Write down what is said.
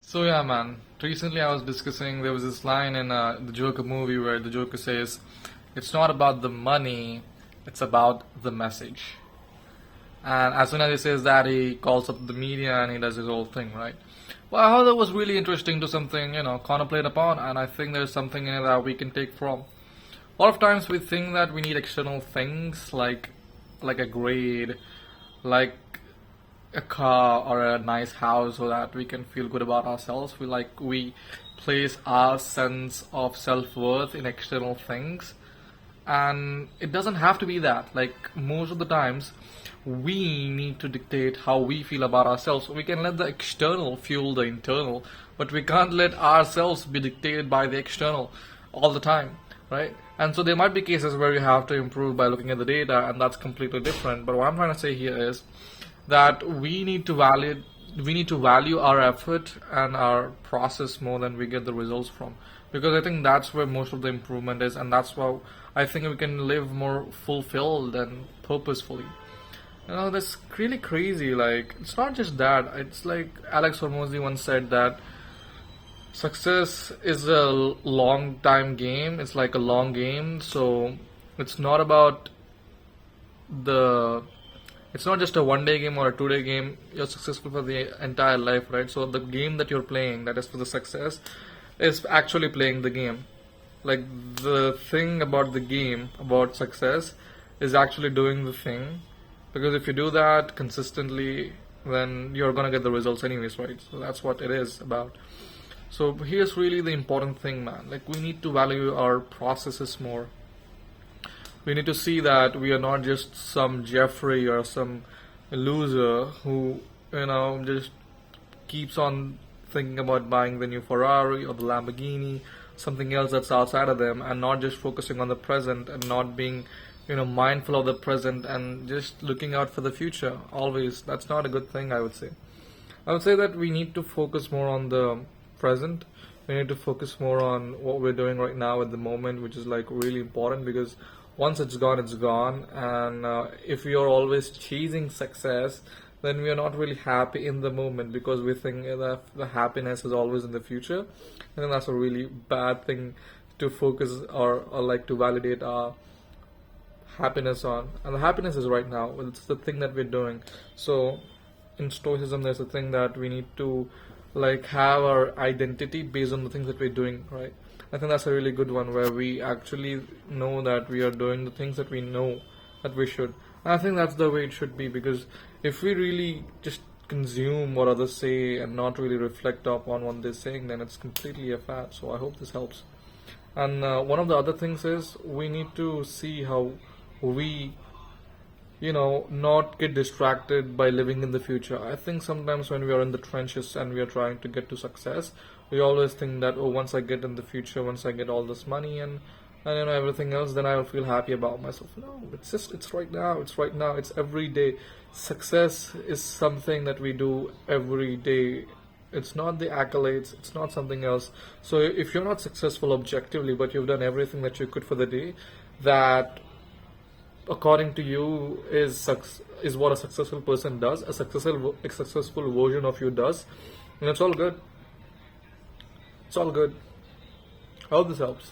So yeah, man. Recently, I was discussing. There was this line in the Joker movie where the Joker says, "It's not about the money; it's about the message." And as soon as he says that, he calls up the media and he does his whole thing, right? Well, I thought that was really interesting to something contemplate upon, and I think there's something in it that we can take from. A lot of times we think that we need external things like a grade, like a car or a nice house so that we can feel good about ourselves. We place our sense of self-worth in external things, and it doesn't have to be that. Like most of the times we need to dictate how we feel about ourselves. We can let the external fuel the internal, but we can't let ourselves be dictated by the external all the time, right? And so there might be cases where you have to improve by looking at the data, and that's completely different. But what I'm trying to say here is that we need to value our effort and our process more than we get the results from, because I think that's where most of the improvement is, and that's why I think we can live more fulfilled and purposefully. That's really crazy. Like, it's not just that. It's like Alex Hormozy once said that success is a long time game. It's like a long game. So it's not about the it's not just a 1 day game or a 2 day game. You're successful for the entire life, right? So the game that you're playing, that is for the success, is actually playing the game. Like, the thing about the game, about success, is actually doing the thing, because if you do that consistently, then you're gonna get the results anyways, right? So that's what it is about. So here's really the important thing, man. Like, we need to value our processes more. We need to see that we are not just some Jeffrey or some loser who just keeps on thinking about buying the new Ferrari or the Lamborghini, something else that's outside of them, and not just focusing on the present and not being mindful of the present and just looking out for the future always. That's not a good thing, I would say. I would say that we need to focus more on the present. We need to focus more on what we're doing right now at the moment, which is like really important, because once it's gone, it's gone. And if we are always chasing success, then we are not really happy in the moment, because we think that the happiness is always in the future. And then that's a really bad thing to focus or like to validate our happiness on. And the happiness is right now. It's the thing that we're doing. So in Stoicism, there's a thing that we need to like have our identity based on the things that we're doing, right? I think that's a really good one, where we actually know that we are doing the things that we know that we should. And I think that's the way it should be, because if we really just consume what others say and not really reflect upon what they're saying, then it's completely a fad. So I hope this helps. And one of the other things is we need to see how we not get distracted by living in the future. I think sometimes when we are in the trenches and we are trying to get to success, we always think that, oh, once I get in the future, once I get all this money and everything else, then I will feel happy about myself. No, it's right now. It's right now. It's every day. Success is something that we do every day. It's not the accolades. It's not something else. So if you're not successful objectively, but you've done everything that you could for the day, that according to you is what a successful person does, a successful version of you does, and it's all good. It's all good. I hope this helps.